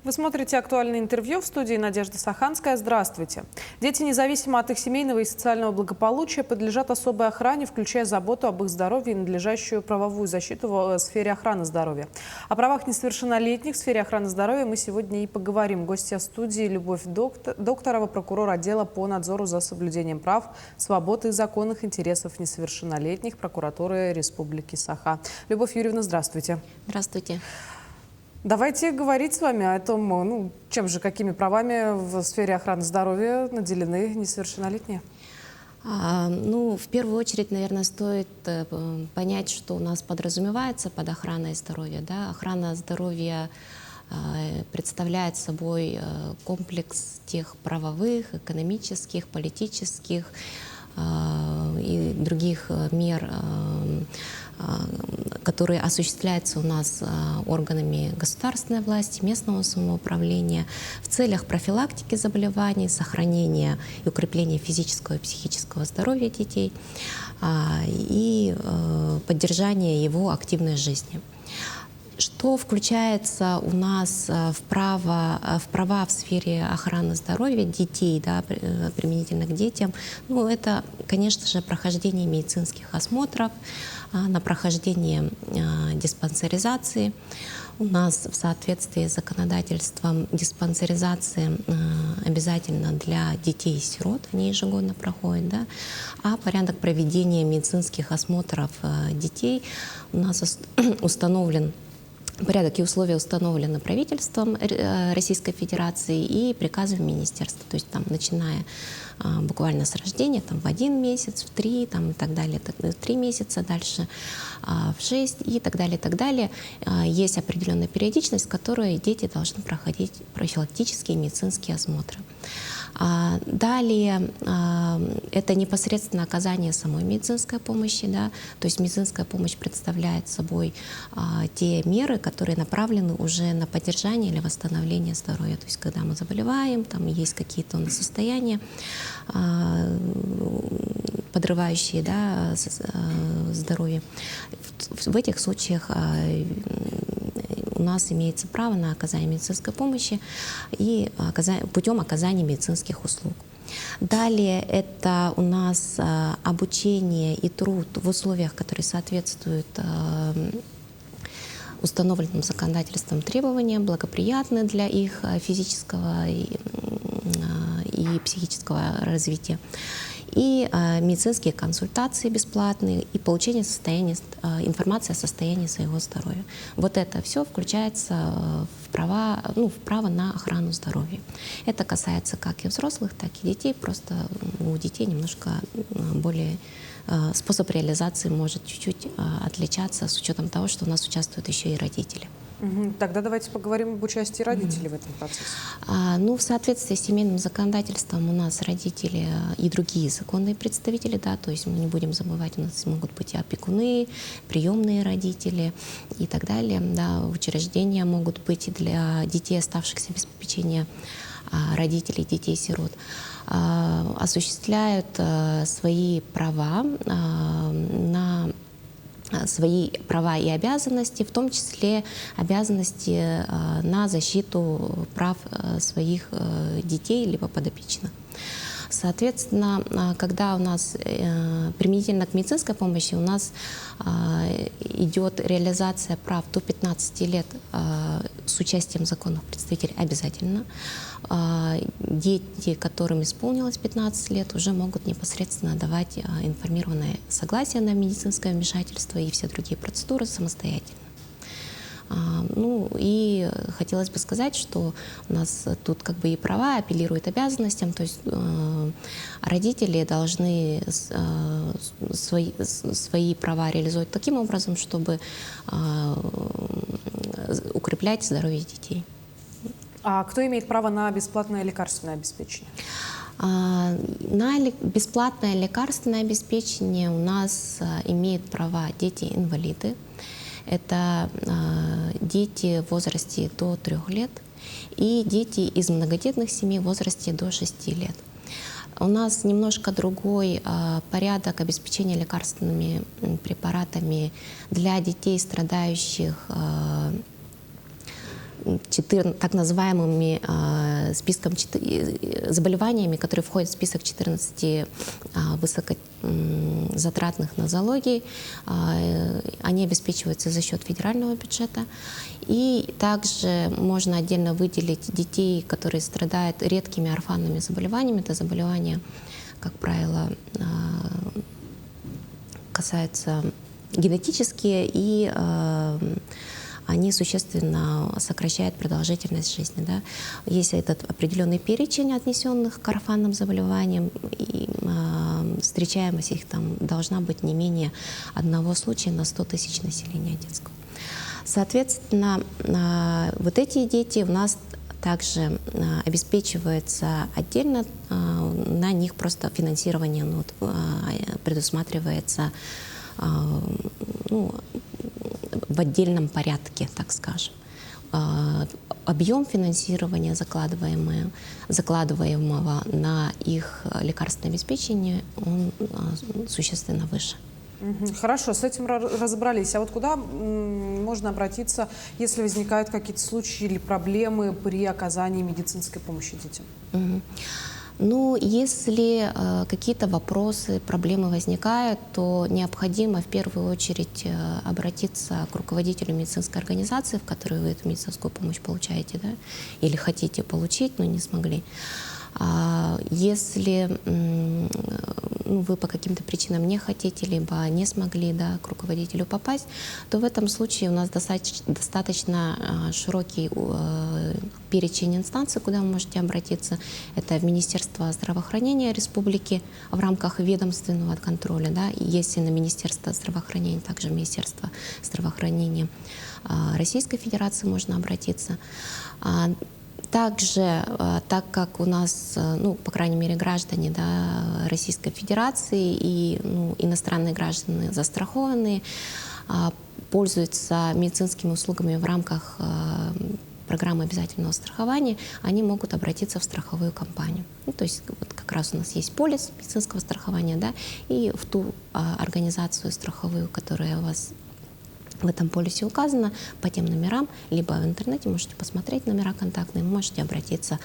Вы смотрите «Актуальное интервью», в студии Надежда Саханская. Здравствуйте. Дети, независимо от их семейного и социального благополучия, подлежат особой охране, включая заботу об их здоровье и надлежащую правовую защиту в сфере охраны здоровья. О правах несовершеннолетних в сфере охраны здоровья мы сегодня и поговорим. Гостья студии Любовь Докторова, прокурор отдела по надзору за соблюдением прав, свобод и законных интересов несовершеннолетних прокуратуры Республики Саха. Любовь Юрьевна, здравствуйте. Здравствуйте. Давайте говорить с вами о том, какими правами в сфере охраны здоровья наделены несовершеннолетние. В первую очередь, наверное, стоит понять, что у нас подразумевается под охраной здоровья. Да? Охрана здоровья представляет собой комплекс тех правовых, экономических, политических и других мер, которые осуществляются у нас органами государственной власти, местного самоуправления в целях профилактики заболеваний, сохранения и укрепления физического и психического здоровья детей и поддержания его активной жизни. Что включается у нас в права в сфере охраны здоровья детей, да, применительно к детям? Это, конечно же, прохождение медицинских осмотров, на прохождение диспансеризации. У нас в соответствии с законодательством диспансеризация обязательно для детей-сирот, они ежегодно проходят, да? А порядок проведения медицинских осмотров детей у нас установлен. Порядок и условия установлены правительством Российской Федерации и приказом министерства. То есть начиная буквально с рождения, в 1 месяц, в 3 и так далее, 3 месяца, дальше в 6 и так далее, так далее. Есть определенная периодичность, в которой дети должны проходить профилактические медицинские осмотры. Далее это непосредственно оказание самой медицинской помощи. Да? То есть медицинская помощь представляет собой те меры, которые направлены уже на поддержание или восстановление здоровья. То есть когда мы заболеваем, есть какие-то у нас состояния, подрывающие, да, здоровье. В этих случаях у нас имеется право на оказание медицинской помощи и путем оказания медицинских услуг. Далее это у нас обучение и труд в условиях, которые соответствуют установленным законодательством требованиям, благоприятны для их физического и психического развития. И медицинские консультации бесплатные, и получение информации о состоянии своего здоровья. Вот это все включается в право на охрану здоровья. Это касается как и взрослых, так и детей. Просто у детей немножко более способ реализации может чуть-чуть отличаться с учетом того, что у нас участвуют еще и родители. Тогда давайте поговорим об участии родителей в этом процессе. В соответствии с семейным законодательством у нас родители и другие законные представители, да, то есть мы не будем забывать, у нас могут быть и опекуны, приемные родители и так далее. Да, учреждения могут быть и для детей, оставшихся без попечения родителей, детей-сирот, осуществляют свои права и обязанности, в том числе обязанности на защиту прав своих детей либо подопечных. Соответственно, когда у нас применительно к медицинской помощи у нас идет реализация прав до 15 лет с участием законных представителей обязательно. Дети, которым исполнилось 15 лет, уже могут непосредственно давать информированное согласие на медицинское вмешательство и все другие процедуры самостоятельно. И хотелось бы сказать, что у нас тут и права апеллируют обязанностям, то есть родители должны свои права реализовать таким образом, чтобы укреплять здоровье детей. А кто имеет право на бесплатное лекарственное обеспечение? На бесплатное лекарственное обеспечение у нас имеют права дети-инвалиды. Это дети в возрасте до 3 лет и дети из многодетных семей в возрасте до 6 лет. У нас немножко другой порядок обеспечения лекарственными препаратами для детей, страдающих так называемыми списком заболеваниями, которые входят в список 14 высокозатратных нозологий. Они обеспечиваются за счет федерального бюджета. И также можно отдельно выделить детей, которые страдают редкими орфанными заболеваниями. Это заболевания, как правило, касаются генетические, и они существенно сокращают продолжительность жизни. Да. Есть этот определенный перечень отнесенных к орфанным заболеваниям, и встречаемость их там должна быть не менее одного случая на 100 тысяч населения детского. Соответственно, вот эти дети у нас также обеспечивается отдельно, на них просто финансирование предусматривается в отдельном порядке, так скажем. Объем финансирования, закладываемого на их лекарственное обеспечение, он существенно выше. Хорошо, с этим разобрались. А вот куда можно обратиться, если возникают какие-то случаи или проблемы при оказании медицинской помощи детям? Ну, если какие-то вопросы, проблемы возникают, то необходимо в первую очередь обратиться к руководителю медицинской организации, в которой вы эту медицинскую помощь получаете, да, или хотите получить, но не смогли. Если вы по каким-то причинам не хотите, либо не смогли, да, к руководителю попасть, то в этом случае у нас достаточно широкий перечень инстанций, куда вы можете обратиться. Это в Министерство здравоохранения Республики в рамках ведомственного контроля. Да, если на Министерство здравоохранения, также Министерство здравоохранения Российской Федерации можно обратиться. Также, так как у нас, по крайней мере, граждане, да, Российской Федерации и иностранные граждане застрахованные, пользуются медицинскими услугами в рамках программы обязательного страхования, они могут обратиться в страховую компанию. То есть вот как раз у нас есть полис медицинского страхования, да, и в ту организацию страховую, которая у вас в этом полисе указано, по тем номерам, либо в интернете можете посмотреть номера контактные, можете обратиться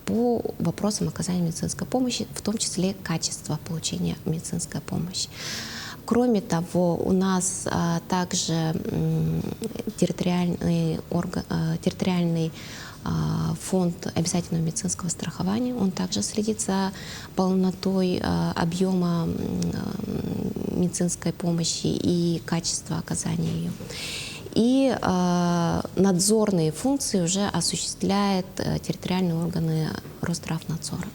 по вопросам оказания медицинской помощи, в том числе качества получения медицинской помощи. Кроме того, у нас также территориальный фонд обязательного медицинского страхования, он также следит за полнотой объема медицинской помощи и качества оказания ее. И надзорные функции уже осуществляют территориальные органы Росздравнадзора.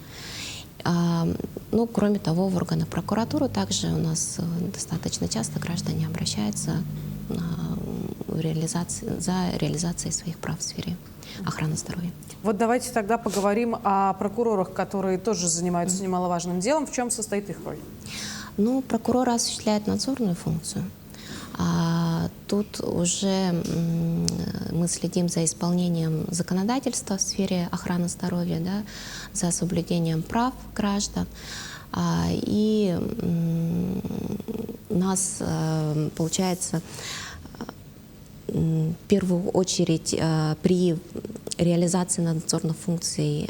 Кроме того, в органы прокуратуры также у нас достаточно часто граждане обращаются за реализацией своих прав в сфере охраны здоровья. Вот давайте тогда поговорим о прокурорах, которые тоже занимаются немаловажным делом. В чем состоит их роль? Прокуроры осуществляют надзорную функцию. Тут уже мы следим за исполнением законодательства в сфере охраны здоровья, да, за соблюдением прав граждан. И у нас, получается, в первую очередь при реализации надзорных функций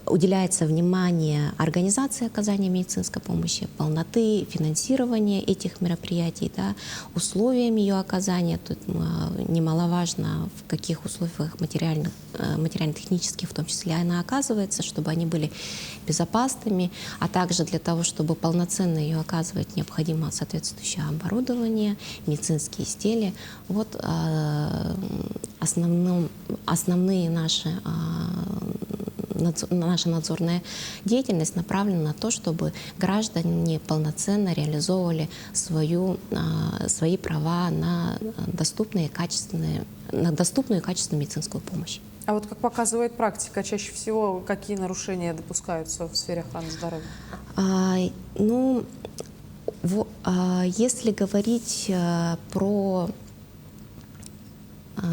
уделяется внимание организации оказания медицинской помощи, полноты, финансирования этих мероприятий, да, условиям ее оказания. Тут немаловажно, в каких условиях материально-технических, в том числе, она оказывается, чтобы они были безопасными, а также для того, чтобы полноценно ее оказывать, необходимо соответствующее оборудование, медицинские изделия. Вот основные наша надзорная деятельность направлена на то, чтобы граждане полноценно реализовывали свои права на доступную и качественную медицинскую помощь. А вот как показывает практика, чаще всего какие нарушения допускаются в сфере охраны здоровья? Если говорить про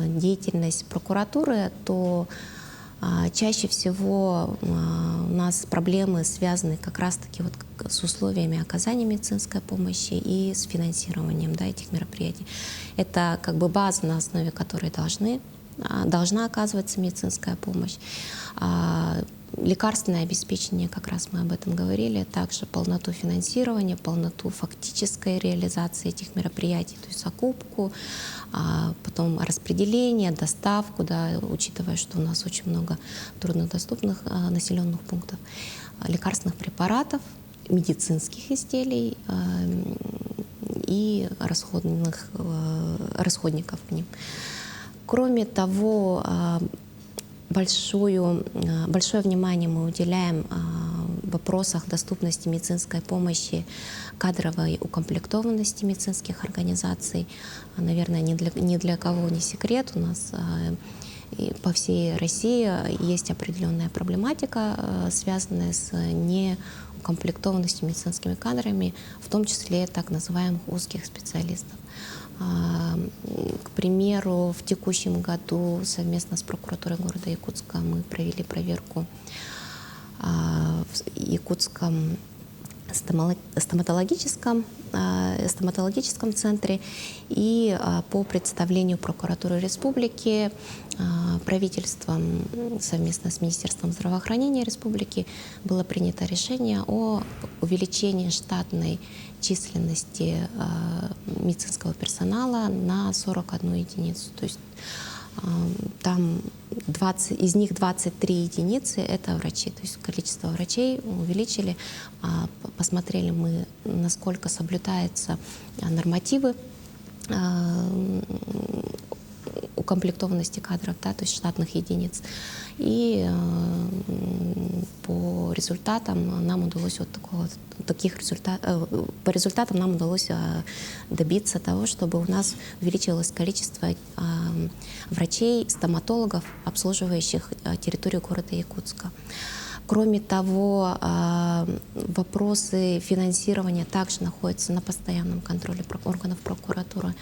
деятельность прокуратуры, то чаще всего у нас проблемы связаны как раз-таки, вот с условиями оказания медицинской помощи и с финансированием, да, этих мероприятий. Это как бы база, на основе которой должна оказываться медицинская помощь. Лекарственное обеспечение, как раз мы об этом говорили, также полноту финансирования, полноту фактической реализации этих мероприятий, то есть закупку, потом распределение, доставку, да, учитывая, что у нас очень много труднодоступных населенных пунктов, лекарственных препаратов, медицинских изделий и расходников к ним. Кроме того, большое внимание мы уделяем в вопросах доступности медицинской помощи, кадровой укомплектованности медицинских организаций. Наверное, ни для кого не секрет, у нас по всей России есть определенная проблематика, связанная с неукомплектованностью медицинскими кадрами, в том числе так называемых узких специалистов. К примеру, в текущем году совместно с прокуратурой города Якутска мы провели проверку в Якутском стоматологическом центре, и по представлению прокуратуры республики правительством совместно с Министерством здравоохранения республики было принято решение о увеличении штатной численности медицинского персонала на 41 единицу. То есть там из них 23 единицы — это врачи. То есть количество врачей увеличили. Посмотрели мы, насколько соблюдаются нормативы укомплектованности кадров, да, то есть штатных единиц. И по результатам нам удалось добиться того, чтобы у нас увеличилось количество врачей, стоматологов, обслуживающих территорию города Якутска. Кроме того, вопросы финансирования также находятся на постоянном контроле органов прокуратуры.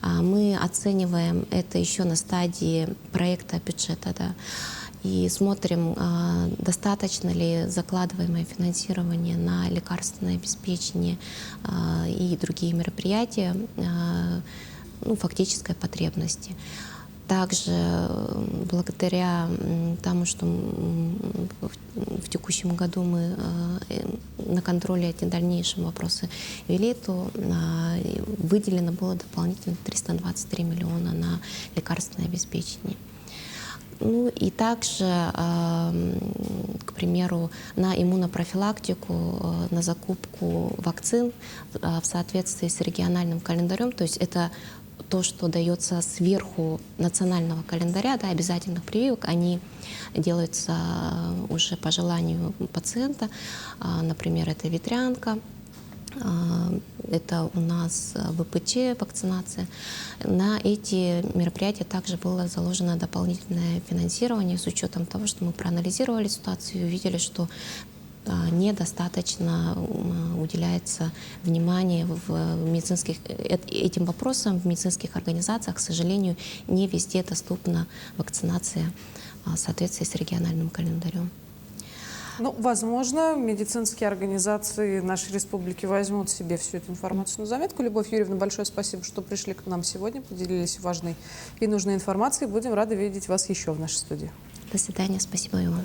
Мы оцениваем это еще на стадии проекта бюджета, да, и смотрим, достаточно ли закладываемое финансирование на лекарственное обеспечение и другие мероприятия фактической потребности. Также благодаря тому, что в текущем году мы на контроле эти дальнейшие вопросы вели, то выделено было дополнительно 323 миллиона на лекарственное обеспечение. Ну и также, к примеру, на иммунопрофилактику, на закупку вакцин в соответствии с региональным календарем, то есть это то, что дается сверху национального календаря, да, обязательных прививок, они делаются уже по желанию пациента. Например, это ветрянка, это у нас ВПЧ, вакцинация. На эти мероприятия также было заложено дополнительное финансирование с учетом того, что мы проанализировали ситуацию и увидели, что недостаточно уделяется внимания этим вопросам в медицинских организациях. К сожалению, не везде доступна вакцинация в соответствии с региональным календарем. Ну, возможно, медицинские организации нашей республики возьмут себе всю эту информацию на заметку. Любовь Юрьевна, большое спасибо, что пришли к нам сегодня, поделились важной и нужной информацией. Будем рады видеть вас еще в нашей студии. До свидания, спасибо и вам.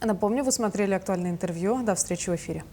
Напомню, вы смотрели актуальное интервью. До встречи в эфире.